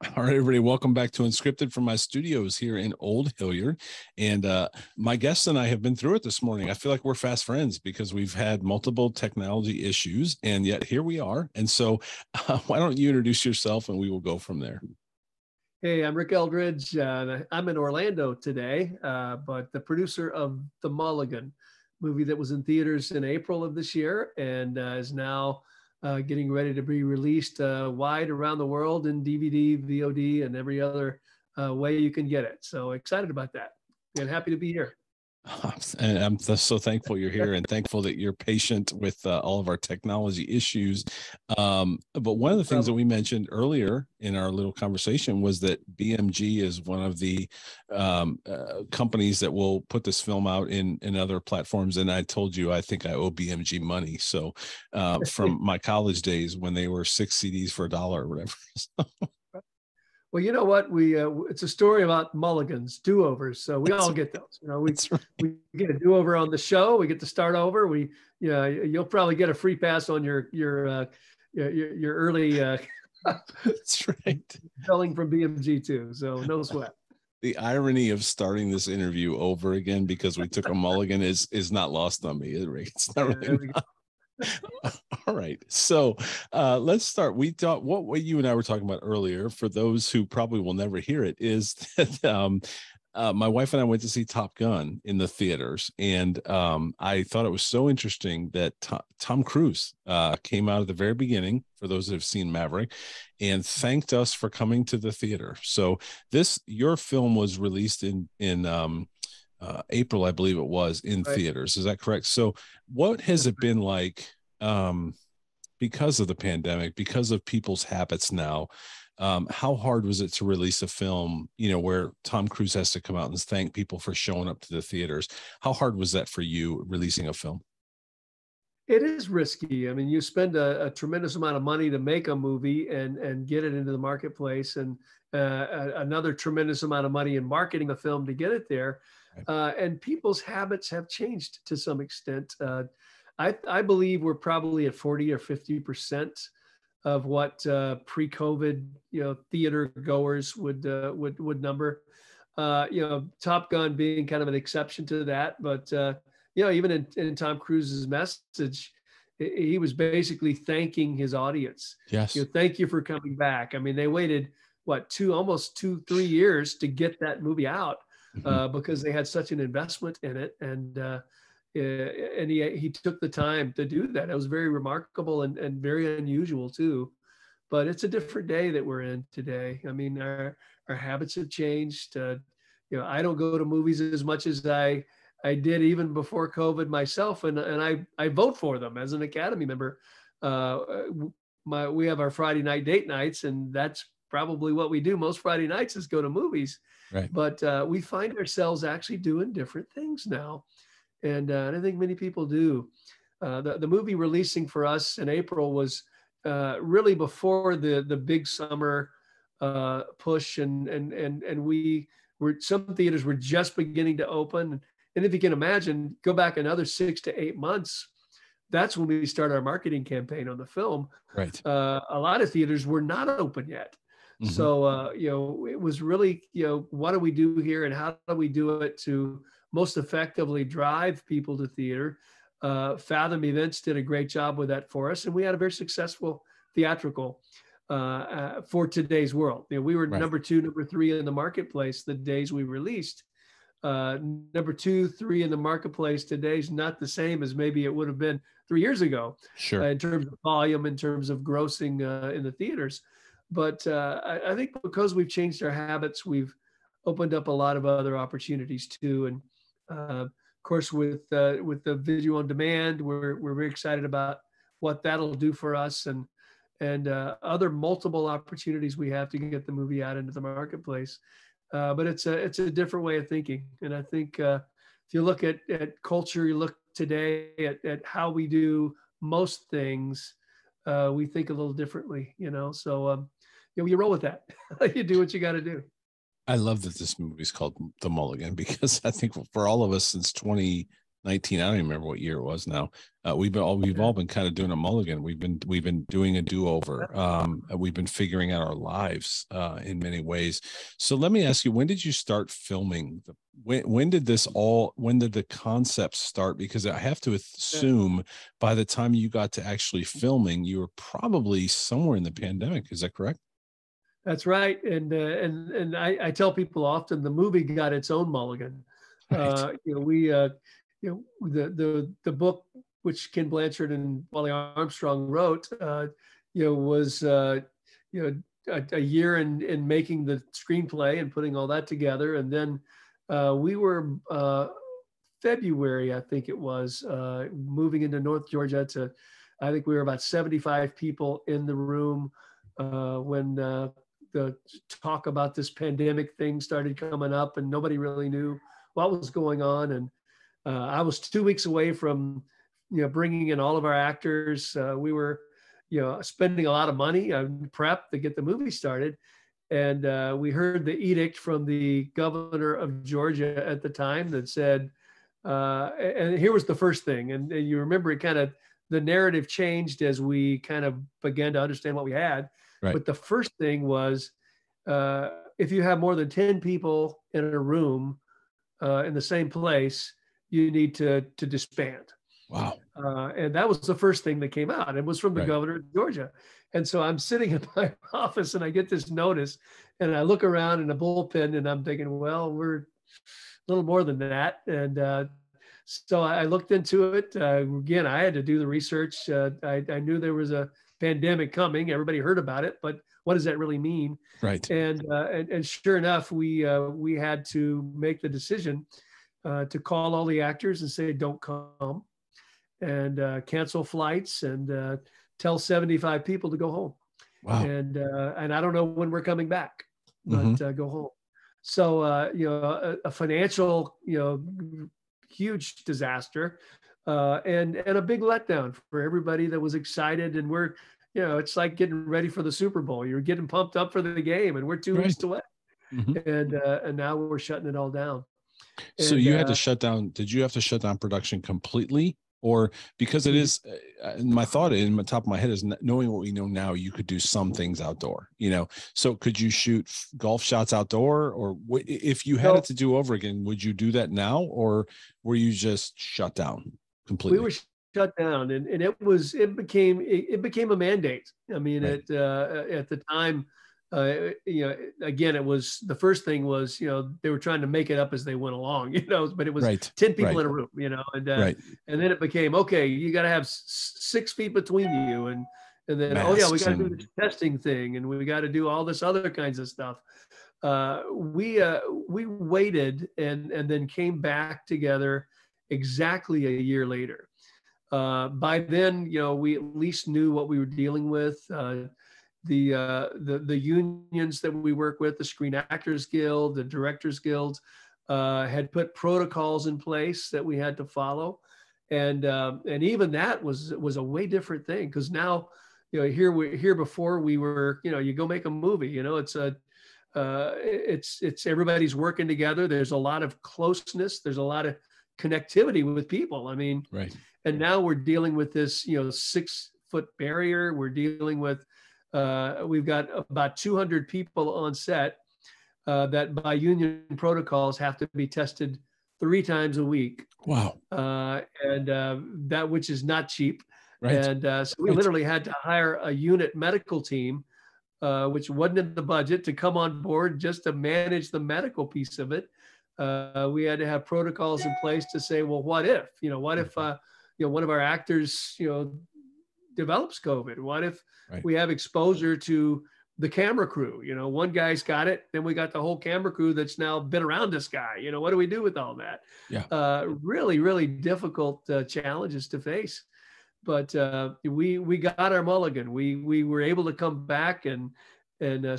All right, everybody, welcome back to Unscripted from my studios here in Old Hilliard. And my guests and I have been through it this morning. I feel like we're fast friends because we've had multiple technology issues, and yet here we are. And so why don't you introduce yourself and we will go from there. Hey, I'm Rick Eldridge. I'm in Orlando today, but the producer of the Mulligan movie that was in theaters in April of this year and is now getting ready to be released wide around the world in DVD, VOD, and every other way you can get it. So excited about that and happy to be here. And I'm so thankful you're here and thankful that you're patient with all of our technology issues. But one of the things that we mentioned earlier in our little conversation was that BMG is one of the companies that will put this film out in other platforms. And I told you, I think I owe BMG money. So from my college days when they were 6 CDs for $1 or whatever. Well, you know what? It's a story about mulligans, do-overs. So we all get those. You know, we get a do-over on the show. We get to start over. You'll probably get a free pass on your early. That's right. Selling from BMG too. So no sweat. The irony of starting this interview over again because we took a mulligan is not lost on me. It's not really. All right. So let's start. We thought what you and I were talking about earlier, for those who probably will never hear it, is that my wife and I went to see Top Gun in the theaters. And I thought it was so interesting that Tom Cruise came out at the very beginning, for those that have seen Maverick, and thanked us for coming to the theater. So your film was released in April, I believe it was, in theaters. Is that correct? So what has it been like because of the pandemic, because of people's habits now? How hard was it to release a film, where Tom Cruise has to come out and thank people for showing up to the theaters? How hard was that for you, releasing a film? It is risky. I mean, you spend a tremendous amount of money to make a movie and get it into the marketplace, and another tremendous amount of money in marketing the film to get it there. And people's habits have changed to some extent. I believe we're probably at 40 or 50% of what pre-COVID, theater goers would number. Top Gun being kind of an exception to that, but even in Tom Cruise's message, he was basically thanking his audience. Yes. Thank you for coming back. I mean, they waited almost 2-3 years to get that movie out. Because they had such an investment in it, and he took the time to do that. It was very remarkable and very unusual too. But it's a different day that we're in today. I mean, our habits have changed. I don't go to movies as much as I did even before COVID myself, and I vote for them as an Academy member. We have our Friday night date nights, and that's probably what we do most Friday nights is go to movies. Right. But we find ourselves actually doing different things now. And I think many people do. The movie releasing for us in April was really before the big summer push. And some theaters were just beginning to open. And if you can imagine, go back another 6 to 8 months, that's when we start our marketing campaign on the film. Right. A lot of theaters were not open yet. Mm-hmm. So, it was really, what do we do here and how do we do it to most effectively drive people to theater? Fathom Events did a great job with that for us. And we had a very successful theatrical for today's world. We were number 2, number 3 in the marketplace the days we released. Number 2, 3 in the marketplace today is not the same as maybe it would have been 3 years ago. Sure. In terms of volume, in terms of grossing in the theaters. But I think because we've changed our habits, we've opened up a lot of other opportunities too. And of course, with the video on demand, we're very excited about what that'll do for us and other multiple opportunities we have to get the movie out into the marketplace. But it's a different way of thinking. And I think if you look at culture, you look today at how we do most things, we think a little differently, so you roll with that. You do what you got to do. I love that this movie is called The Mulligan, because I think for all of us since 19, I don't even remember what year it was now. We've all been kind of doing a mulligan. We've been doing a do-over. We've been figuring out our lives in many ways. So let me ask you, when did you start filming? When did the concept start? Because I have to assume by the time you got to actually filming, you were probably somewhere in the pandemic. Is that correct? That's right. And I tell people often the movie got its own mulligan. Right. The book which Ken Blanchard and Wally Armstrong wrote, was a year in making the screenplay and putting all that together, and then we were February, I think it was, moving into North Georgia I think we were about 75 people in the room when the talk about this pandemic thing started coming up, and nobody really knew what was going on. And I was 2 weeks away from, bringing in all of our actors. We were, spending a lot of money on prep to get the movie started. And we heard the edict from the governor of Georgia at the time that said, and here was the first thing. And you remember it kind of, the narrative changed as we kind of began to understand what we had. Right. But the first thing was, if you have more than 10 people in a room in the same place, you need to disband. Wow. And that was the first thing that came out. It was from the governor of Georgia. And so I'm sitting in my office and I get this notice and I look around in the bullpen and I'm thinking, well, we're a little more than that. And so I looked into it. Again, I had to do the research. I knew there was a pandemic coming. Everybody heard about it, but what does that really mean? Right. And sure enough, we had to make the decision to call all the actors and say, don't come, and cancel flights and tell 75 people to go home. Wow. And I don't know when we're coming back, but go home. So, a financial, huge disaster and a big letdown for everybody that was excited. And we're, it's like getting ready for the Super Bowl. You're getting pumped up for the game and we're 2 weeks away. And now we're shutting it all down. So you had to shut down. Did you have to shut down production completely? Or because it is, my thought in the top of my head is knowing what we know now, you could do some things outdoor, so could you shoot golf shots outdoor, or if you had it to do over again, would you do that now, or were you just shut down completely? We were shut down and it became a mandate. I mean, at the time, again, it was, the first thing was, they were trying to make it up as they went along, but it was 10 people in a room, and then it became, okay, you got to have 6 feet between you. And then, masks, we got to do this testing thing. And we got to do all this other kinds of stuff. We waited and then came back together exactly a year later. By then, we at least knew what we were dealing with. The unions that we work with, the Screen Actors Guild, the Directors Guild, had put protocols in place that we had to follow, and even that was a way different thing, because now, here before we were, you go make a movie, it's everybody's working together. There's a lot of closeness. There's a lot of connectivity with people. I mean, and now we're dealing with this 6-foot barrier. We're dealing with we've got about 200 people on set that by union protocols have to be tested 3 times a week. Wow. And that, which is not cheap. And so we literally had to hire a unit medical team, which wasn't in the budget, to come on board just to manage the medical piece of it. We had to have protocols in place to say, well, what if, one of our actors, develops COVID? What if we have exposure to the camera crew? One guy's got it, then we got the whole camera crew that's now been around this guy. What do we do with all that? Really, really difficult challenges to face. But we got our mulligan. We were able to come back, and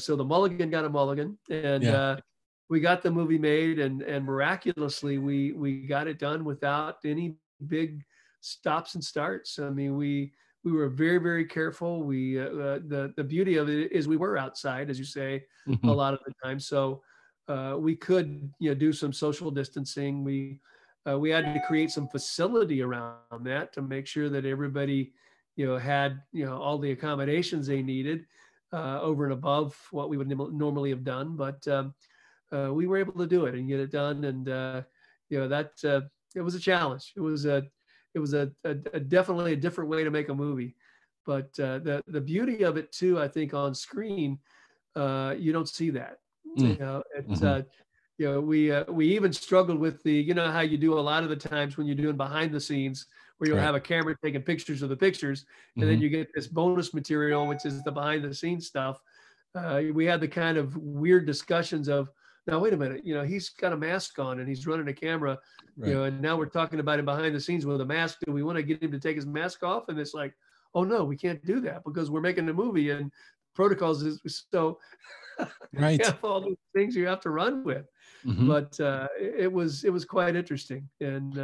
so the mulligan got a mulligan, and we got the movie made, and miraculously we got it done without any big stops and starts. I mean, we were very, very careful. We the beauty of it is we were outside, as you say, a lot of the time, so we could do some social distancing. We we had to create some facility around that to make sure that everybody, had, all the accommodations they needed over and above what we would normally have done. But we were able to do it and get it done. And, that it was a challenge. It was a definitely a different way to make a movie. But the beauty of it too, I think on screen, you don't see that. We even struggled with how you do a lot of the times when you're doing behind the scenes, where you'll have a camera taking pictures of the pictures, and then you get this bonus material, which is the behind the scenes stuff. We had the kind of weird discussions of, now wait a minute, he's got a mask on and he's running a camera, and now we're talking about him behind the scenes with a mask. Do we want to get him to take his mask off? And it's like, oh no, we can't do that because we're making a movie and protocols is so. Right. You have all these things you have to run with. But it was quite interesting, and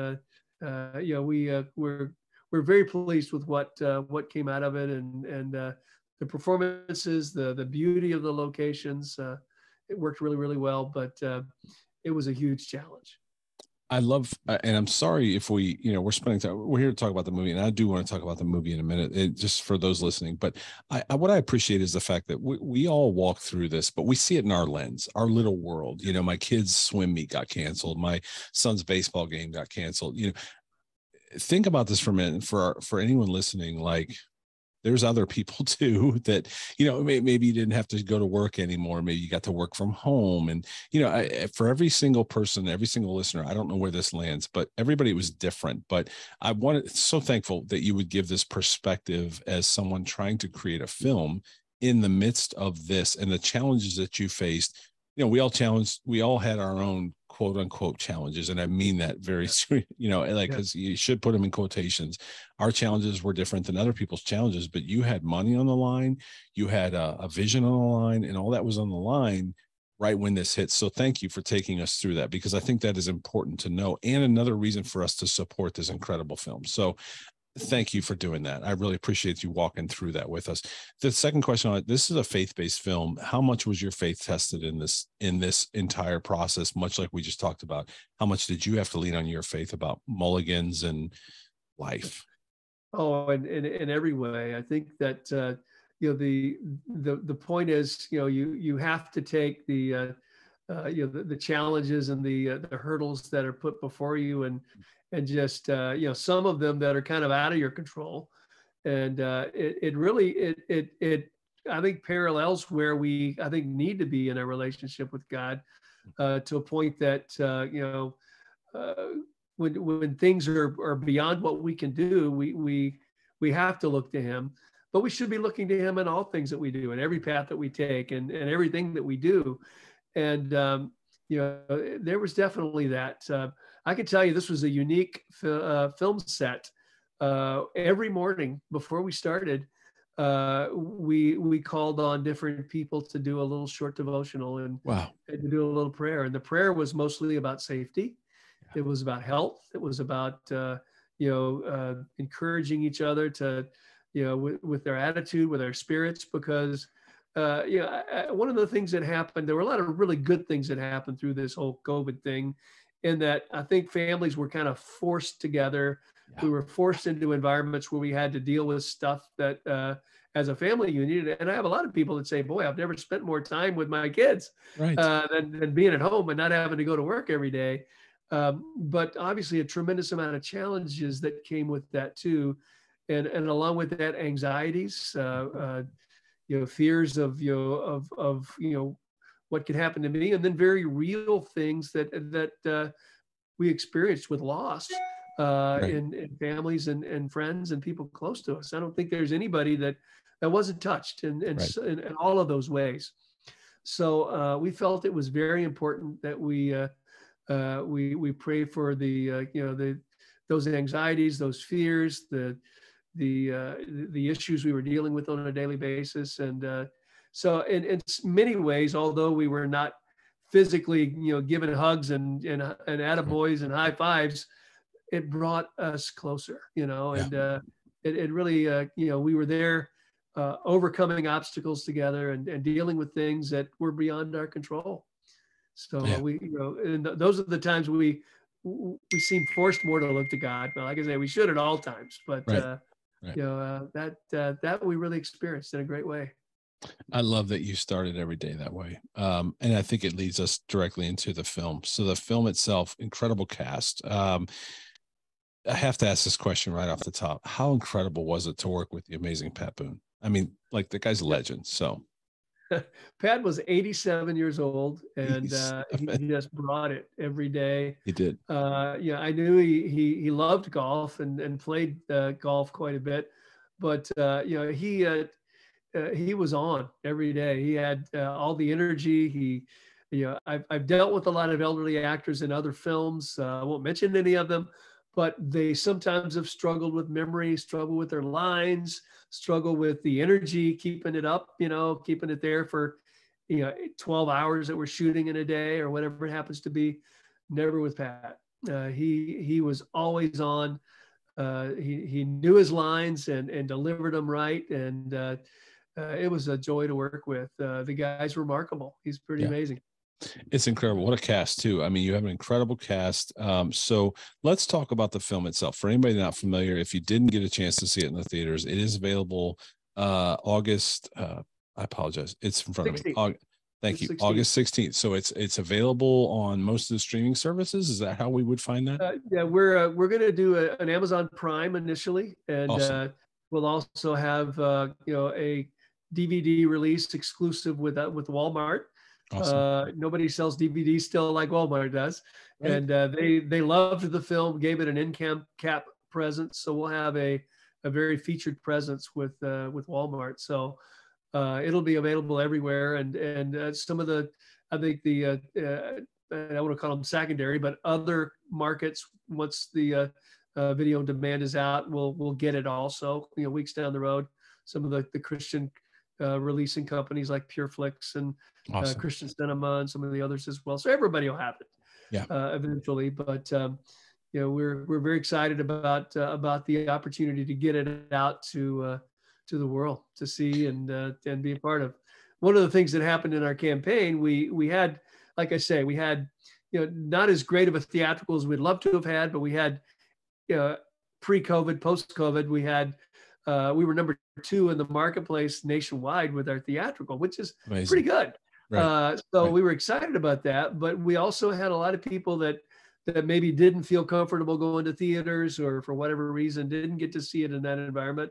we're very pleased with what came out of it, and the performances, the beauty of the locations. It worked really, really well, but it was a huge challenge. I love, and I'm sorry if we're spending time, we're here to talk about the movie, and I do want to talk about the movie in a minute, just for those listening. But what I appreciate is the fact that we all walk through this, but we see it in our lens, our little world. My kid's swim meet got canceled. My son's baseball game got canceled. Think about this for a minute. For anyone listening, like, there's other people too that, maybe you didn't have to go to work anymore. Maybe you got to work from home. And, for every single person, every single listener, I don't know where this lands, but everybody was different. But so thankful that you would give this perspective as someone trying to create a film in the midst of this and the challenges that you faced. We all had our own quote unquote challenges. And I mean that very, because you should put them in quotations. Our challenges were different than other people's challenges, but you had money on the line, you had a vision on the line, and all that was on the line right when this hit. So thank you for taking us through that, because I think that is important to know. And another reason for us to support this incredible film. So thank you for doing that. I really appreciate you walking through that with us. The second question on it, this is a faith-based film. How much was your faith tested in this entire process? Much like we just talked about, how much did you have to lean on your faith about Mulligans and life? Oh, in every way. I think that the point is, you have to take the challenges and the hurdles that are put before you, and just some of them that are kind of out of your control, and it really I think parallels where we need to be in a relationship with God, to a point that when things are beyond what we can do, we have to look to Him. But we should be looking to Him in all things that we do, in every path that we take, and everything that we do. And there was definitely that. I can tell you this was a unique film set. Every morning before we started, we called on different people to do a little short devotional and to do a little prayer. And the prayer was mostly about safety. It was about health. It was about encouraging each other to with their attitude, with their spirits, because one of the things that happened, there were a lot of really good things that happened through this whole COVID thing, in that I think families were kind of forced together. Yeah. We were forced into environments where we had to deal with stuff that as a family unit. And I have a lot of people that say, boy, I've never spent more time with my kids than being at home and not having to go to work every day. But obviously a tremendous amount of challenges that came with that too. And along with that, anxieties, fears of what could happen to me, and then very real things that we experienced with loss in families and friends and people close to us. I don't think there's anybody that wasn't touched in all of those ways. So we felt it was very important that we pray for those anxieties, those fears, the issues we were dealing with on a daily basis. And so in many ways, although we were not physically, giving hugs and attaboys and high fives, it brought us closer, and it really, we were there overcoming obstacles together and dealing with things that were beyond our control. So we, and those are the times we we seem forced more to look to God. But like I say, we should at all times. But Right. Right. that we really experienced in a great way. I love that you started every day that way. And I think it leads us directly into the film. So the film itself, incredible cast. I have to ask this question right off the top. How incredible was it to work with the amazing Papoon? I mean, like, the guy's a legend. So Pat was 87 years old, and he just brought it every day. He did. I knew he loved golf and played golf quite a bit, but he was on every day. He had all the energy. I've dealt with a lot of elderly actors in other films. I won't mention any of them, but they sometimes have struggled with memory, struggle with their lines, struggle with the energy, keeping it up, keeping it there for, 12 hours that we're shooting in a day or whatever it happens to be. Never with Pat. He was always on. He knew his lines and delivered them right. And it was a joy to work with. The guy's remarkable. He's pretty amazing. It's incredible. What a cast too. I mean, you have an incredible cast. So let's talk about the film itself. For anybody not familiar, if you didn't get a chance to see it in the theaters, it is available August. I apologize. It's in front 16th. Of me. Thank you. 16th. August 16th. So it's available on most of the streaming services. Is that how we would find that? We're going to do an Amazon Prime initially, and awesome. We'll also have a DVD release exclusive with Walmart. Awesome. Nobody sells DVDs still like Walmart does. Right. And they loved the film, gave it an in cap presence. So we'll have a very featured presence with Walmart. So it'll be available everywhere. And some of the, I think I want to call them secondary, but other markets, once the video on demand is out, we'll get it also, weeks down the road. Some of the Christian releasing companies like PureFlix and awesome. Christian Cinema and some of the others as well. So everybody will have it eventually. But we're very excited about the opportunity to get it out to the world to see and be a part of. One of the things that happened in our campaign, we had, like I say, we had not as great of a theatrical as we'd love to have had, but we had pre-COVID, post-COVID, we were number 2 in the marketplace nationwide with our theatrical, which is amazing. Pretty good. Right. We were excited about that, but we also had a lot of people that maybe didn't feel comfortable going to theaters or for whatever reason didn't get to see it in that environment.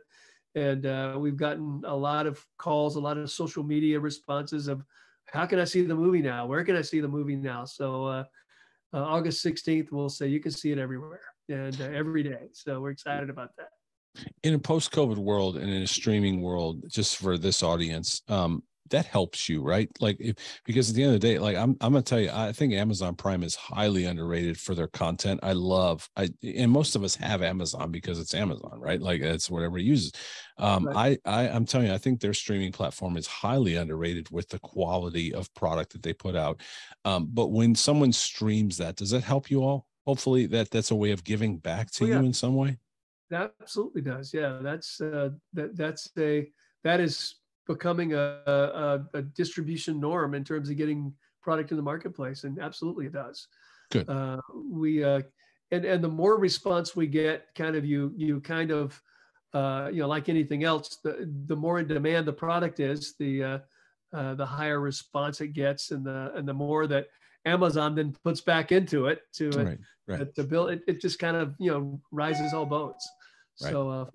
And we've gotten a lot of calls, a lot of social media responses of, how can I see the movie now? Where can I see the movie now? So August 16th, we'll say you can see it everywhere and every day. So we're excited about that. In a post-COVID world and in a streaming world, just for this audience, that helps you, right? Because at the end of the day, I'm gonna tell you, I think Amazon Prime is highly underrated for their content. And most of us have Amazon because it's Amazon, right? Like, it's whatever it uses. Right. I'm telling you, I think their streaming platform is highly underrated with the quality of product that they put out. But when someone streams that, does that help you all? Hopefully that's a way of giving back to you in some way. That absolutely does. Yeah, that is becoming a distribution norm in terms of getting product in the marketplace, and absolutely it does. Good. And the more response we get, kind of you kind of like anything else, the more in demand the product is, the higher response it gets, and the more that Amazon then puts back into it to build it. It just kind of rises all boats. Right. So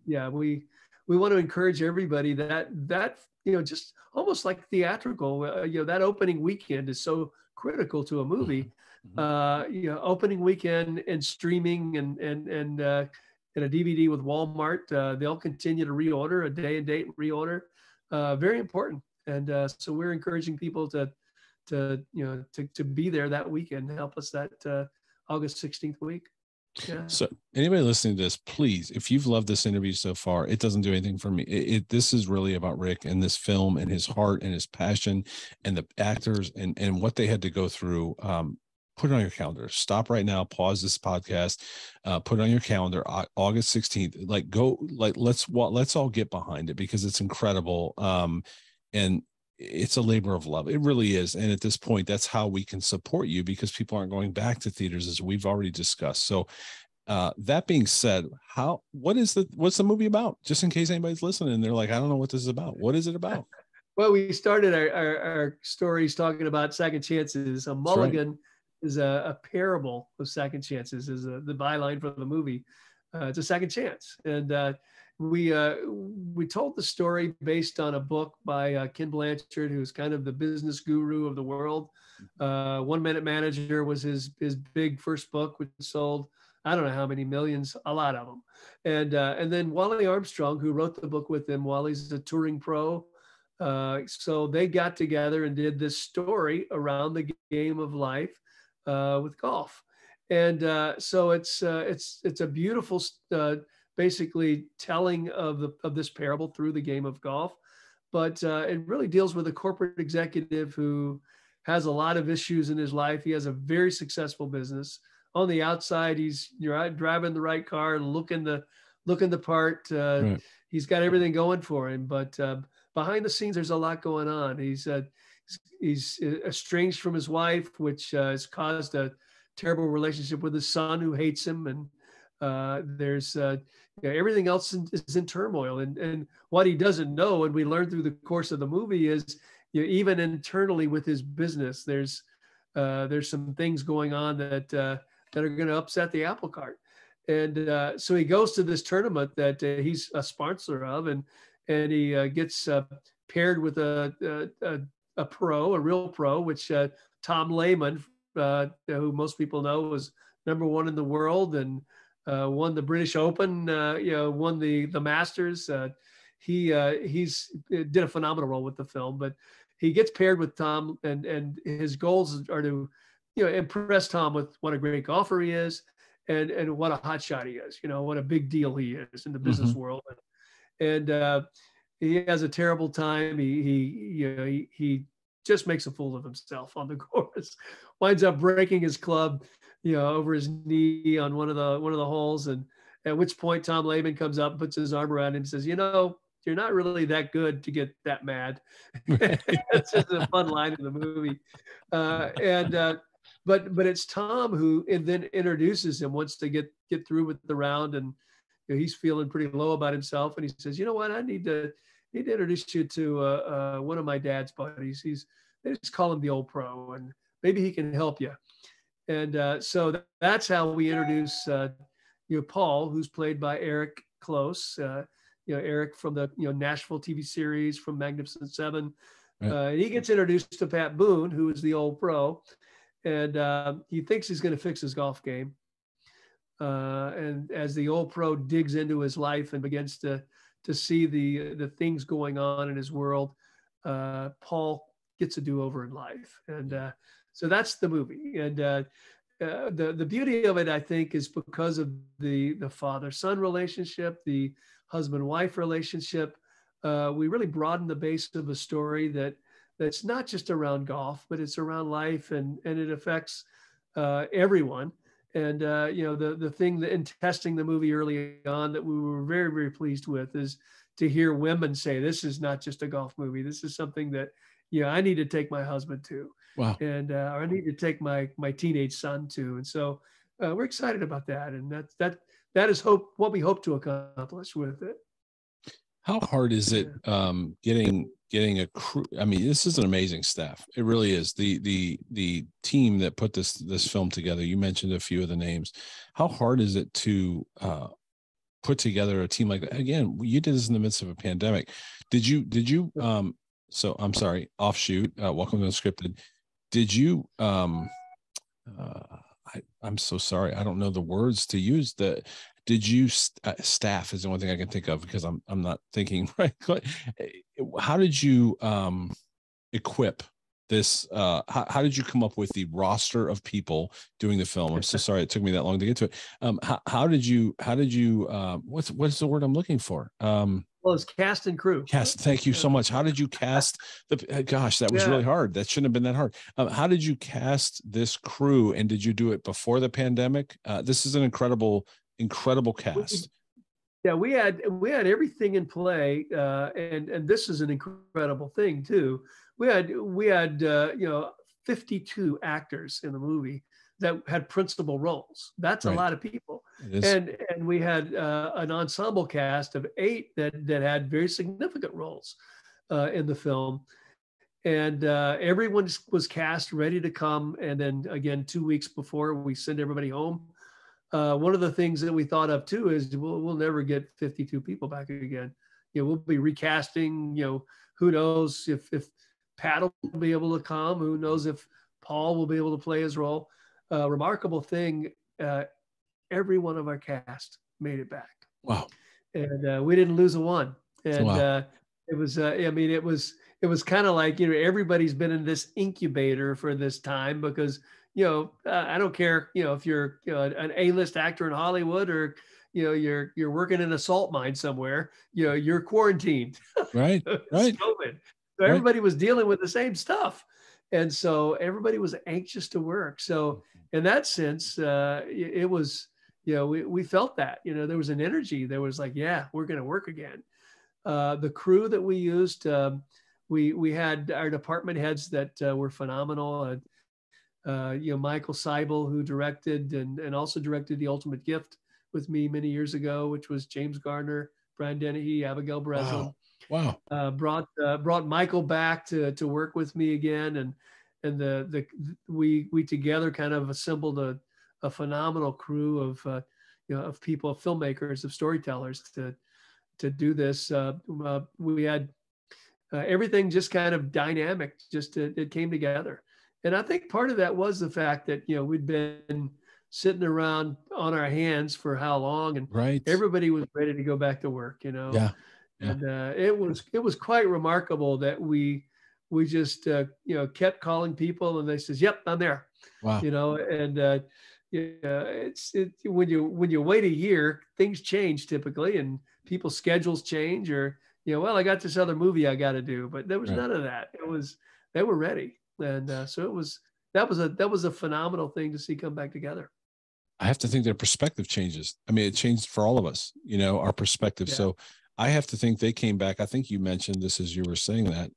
we want to encourage everybody that just almost like theatrical, that opening weekend is so critical to a movie. Mm-hmm. Opening weekend and streaming and a DVD with Walmart, they'll continue to reorder, a day and date reorder. Very important. And so we're encouraging people to be there that weekend and help us that August 16th week. Yeah. So anybody listening to this, please, if you've loved this interview so far, it doesn't do anything for me. This is really about Rick and this film and his heart and his passion and the actors and what they had to go through. Put it on your calendar. Stop right now. Pause this podcast. Put it on your calendar. August 16th. Let's all get behind it because it's incredible. And it's a labor of love. It really is. And at this point, that's how we can support you, because people aren't going back to theaters, as we've already discussed. So that being said, what's the movie about? Just in case anybody's listening and they're like, I don't know what this is about. What is it about? Well, we started our stories talking about second chances. A Mulligan is a parable of second chances, is the byline for the movie. It's a second chance. And we told the story based on a book by Ken Blanchard, who's kind of the business guru of the world. 1 Minute Manager was his big first book, which sold, I don't know how many millions, a lot of them. And then Wally Armstrong, who wrote the book with him, Wally's a touring pro. So they got together and did this story around the game of life with golf. And so it's a beautiful, basically telling of this parable through the game of golf. But it really deals with a corporate executive who has a lot of issues in his life. He has a very successful business. On the outside, he's driving the right car, looking the part. Right. He's got everything going for him, but behind the scenes, there's a lot going on. He's estranged from his wife, which has caused a terrible relationship with his son, who hates him, and there's everything else is in turmoil. And what he doesn't know, and we learn through the course of the movie, is even internally with his business, there's some things going on that are going to upset the apple cart. And so he goes to this tournament that he's a sponsor of, and he gets paired with a real pro, which Tom Lehman, who most people know was #1 in the world and won the British Open, won the Masters. He did a phenomenal role with the film, but he gets paired with Tom, and his goals are to impress Tom with what a great golfer he is, and what a hot shot he is, what a big deal he is in the business world. And he has a terrible time. He just makes a fool of himself on the course, winds up breaking his club, over his knee on one of the holes. And at which point Tom Lehman comes up, puts his arm around him and says, you're not really that good to get that mad. That's just a fun line in the movie. But it's Tom who then introduces him, wants to get through with the round, and he's feeling pretty low about himself, and he says, "You know what? I need to introduce you to one of my dad's buddies. They just call him the Old Pro, and maybe he can help you." And so that's how we introduce Paul, who's played by Eric Close. Eric from the Nashville TV series, from Magnificent Seven. And he gets introduced to Papoon, who is the Old Pro. And he thinks he's going to fix his golf game. And as the Old Pro digs into his life and begins to see the things going on in his world, Paul gets a do-over in life. And so that's the movie. And the beauty of it, I think, is because of the father-son relationship, the husband-wife relationship. We really broaden the base of a story that's not just around golf, but it's around life, and it affects everyone. And the thing that in testing the movie early on that we were very, very pleased with is to hear women say, this is not just a golf movie. This is something that I need to take my husband to. Wow. And or I need to take my teenage son to. And so we're excited about that. And that is what we hope to accomplish with it. How hard is it getting a crew? I mean, this is an amazing staff. It really is. The team that put this film together, you mentioned a few of the names. How hard is it to put together a team like that? Again, you did this in the midst of a pandemic. Did you so I'm sorry, offshoot, welcome to Unscripted. Did you I'm so sorry, I don't know the words to use. Did you staff is the only thing I can think of, because I'm not thinking right. How did you equip this? How did you come up with the roster of people doing the film? I'm so sorry it took me that long to get to it. How did you what's the word I'm looking for? Well, it's cast and crew. Cast. Thank you so much. How did you cast gosh, that was really hard. That shouldn't have been that hard. How did you cast this crew, and did you do it before the pandemic? This is an incredible cast. We had everything in play, and this is an incredible thing too. 52 actors in the movie that had principal roles. That's a Right. lot of people. It is. And we had an ensemble cast of 8 that had very significant roles in the film. And everyone was cast ready to come. And then again, 2 weeks before we send everybody home, one of the things that we thought of too is we'll never get 52 people back again. We'll be recasting. Who knows if Pat will be able to come? Who knows if Paul will be able to play his role? Remarkable thing, every one of our cast made it back. Wow. And we didn't lose a one. And wow. It was, it was kind of like, everybody's been in this incubator for this time because, I don't care, if you're an A-list actor in Hollywood or, you're working in a salt mine somewhere, you're quarantined. Right. Right. COVID. So everybody was dealing with the same stuff. And so everybody was anxious to work. So in that sense, it was, we felt that, there was an energy. There was like, yeah, we're going to work again. The crew that we used, we had our department heads that were phenomenal. Michael Seibel, who directed and also directed The Ultimate Gift with me many years ago, which was James Garner, Brian Dennehy, Abigail Breslin. Wow. Brought Michael back to work with me again, and we together kind of assembled a phenomenal crew of people, of filmmakers, of storytellers to do this. We had everything just kind of dynamic, it came together, and I think part of that was the fact that we'd been sitting around on our hands for how long, and right. everybody was ready to go back to work. Yeah. And it was quite remarkable that we just kept calling people, and they says, "Yep, I'm there." Wow. And when you wait a year, things change typically, and people's schedules change, or well, I got this other movie I got to do, but there was none of that. They were ready, and so that was a phenomenal thing to see come back together. I have to think their perspective changes. I mean, it changed for all of us, our perspective. Yeah. So I have to think they came back. I think you mentioned this as you were saying that.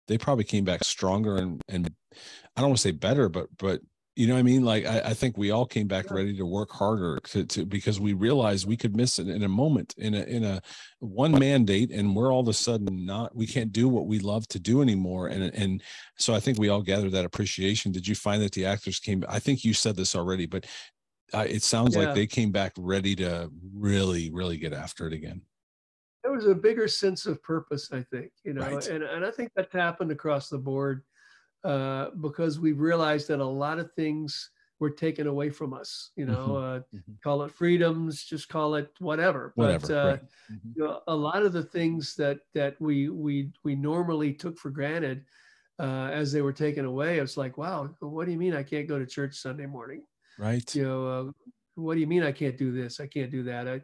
They probably came back stronger and I don't want to say better, but you know what I mean? Like, I think we all came back ready to work harder to because we realized we could miss it in a moment, in a one mandate, and we're all of a sudden we can't do what we love to do anymore. And so I think we all gathered that appreciation. Did you find that the actors came? I think you said this already, but it sounds like they came back ready to really, really get after it again. There was a bigger sense of purpose, I think, right. and I think that happened across the board because we realized that a lot of things were taken away from us, call it freedoms, just call it whatever. But right. A lot of the things that we normally took for granted as they were taken away, it's like, wow, what do you mean I can't go to church Sunday morning? Right. What do you mean I can't do this? I can't do that.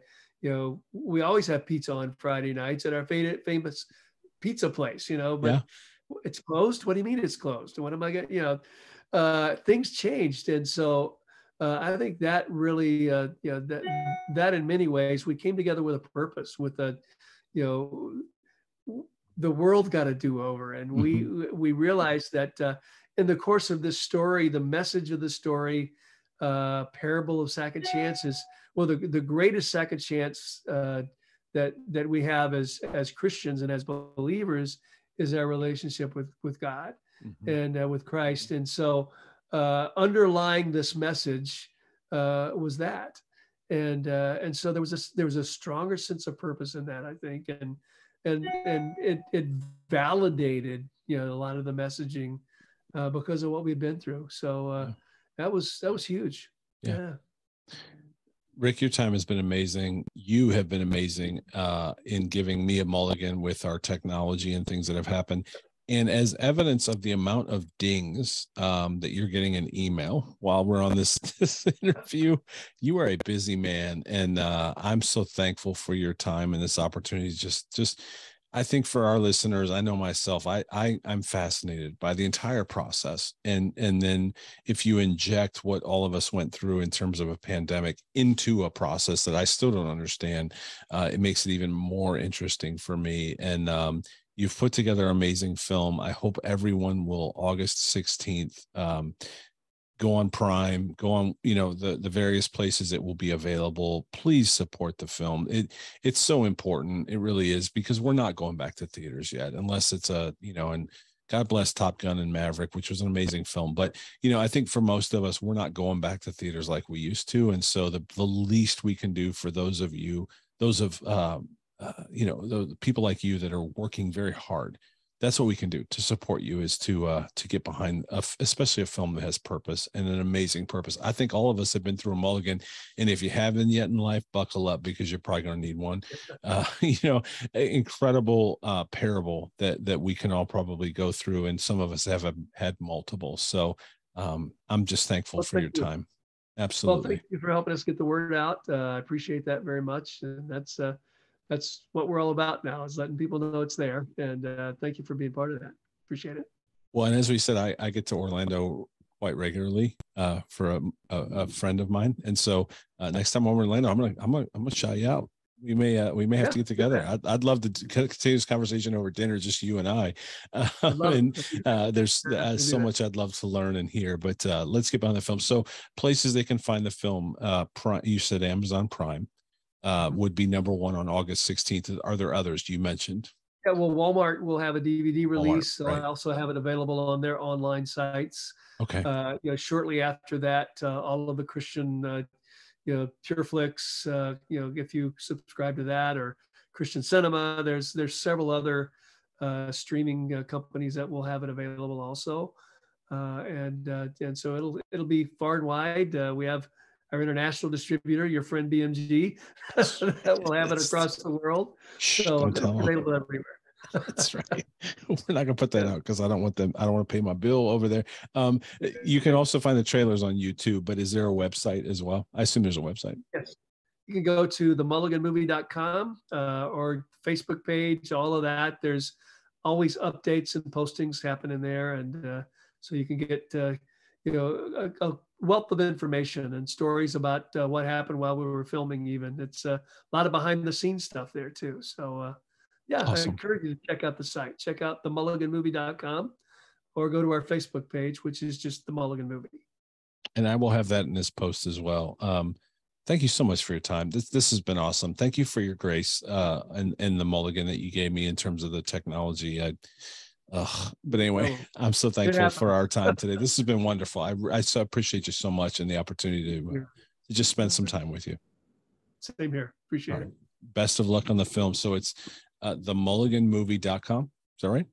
We always have pizza on Friday nights at our famous pizza place, but it's closed. What do you mean it's closed? What am I getting? Things changed. And so I think that really, that in many ways, we came together with a purpose, with the world got a do-over. And we realized that in the course of this story, the message of the story, parable of second chances, well, the greatest second chance that we have as Christians and as believers is our relationship with God and with Christ. And so underlying this message was that, and so there was a stronger sense of purpose in that, I think, and it validated a lot of the messaging because of what we've been through. So that was huge. Yeah. Rick, your time has been amazing. You have been amazing in giving me a mulligan with our technology and things that have happened. And as evidence of the amount of dings that you're getting in email while we're on this interview, you are a busy man. And I'm so thankful for your time and this opportunity. Just I think for our listeners, I know myself, I'm fascinated by the entire process. And then if you inject what all of us went through in terms of a pandemic into a process that I still don't understand, it makes it even more interesting for me. And You've put together an amazing film. I hope everyone will August 16th go on Prime, go on, the various places it will be available. Please support the film. It's so important. It really is, because we're not going back to theaters yet, unless it's and God bless Top Gun and Maverick, which was an amazing film. But, I think for most of us, we're not going back to theaters like we used to. And so the least we can do for those of you, the people like you that are working very hard, that's what we can do to support you, is to get behind, especially a film that has purpose, and an amazing purpose. I think all of us have been through a Mulligan, and if you haven't yet in life, buckle up, because you're probably going to need one. Incredible parable that we can all probably go through, and some of us have had multiple. So I'm just thankful for your time. Absolutely. Well, thank you for helping us get the word out. I appreciate that very much, and that's what we're all about now, is letting people know it's there. And thank you for being part of that. Appreciate it. Well, and as we said, I get to Orlando quite regularly for a friend of mine, and so next time I'm in Orlando, I'm gonna shout you out. We may have to get together. I'd love to continue this conversation over dinner, just you and I. There's so much I'd love to learn and hear. But let's get behind the film. So places they can find the film. Prime, you said Amazon Prime. Would be number one on August 16th. Are there others you mentioned? Yeah, well, Walmart will have a DVD release. So right. I also have it available on their online sites. Okay. Shortly after that, all of the Christian, PureFlix, if you subscribe to that, or Christian Cinema, there's several other streaming companies that will have it available also. And so it'll be far and wide. We have our international distributor, your friend BMG, that will have it across the world. So it's available everywhere. That's right. We're not gonna put that out because I don't want to pay my bill over there. You can also find the trailers on YouTube, but is there a website as well? I assume there's a website. Yes. You can go to themulliganmovie.com or Facebook page, all of that. There's always updates and postings happening there. And so you can get, a wealth of information and stories about what happened while we were filming. Even it's a lot of behind the scenes stuff there too. So awesome. I encourage you to check out the site. Check out themulliganmovie.com, or go to our Facebook page, which is just The Mulligan Movie. And I will have that in this post as well. Thank you so much for your time. This has been awesome. Thank you for your grace and the Mulligan that you gave me in terms of the technology. But anyway, I'm so thankful for our time today. This has been wonderful. I so appreciate you so much, and the opportunity to just spend some time with you. Same here. Appreciate it. Best of luck on the film. So it's themulliganmovie.com. Is that right?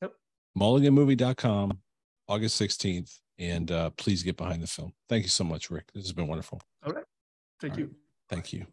Yep. Mulliganmovie.com, August 16th. And please get behind the film. Thank you so much, Rick. This has been wonderful. All right. Thank you. Thank you.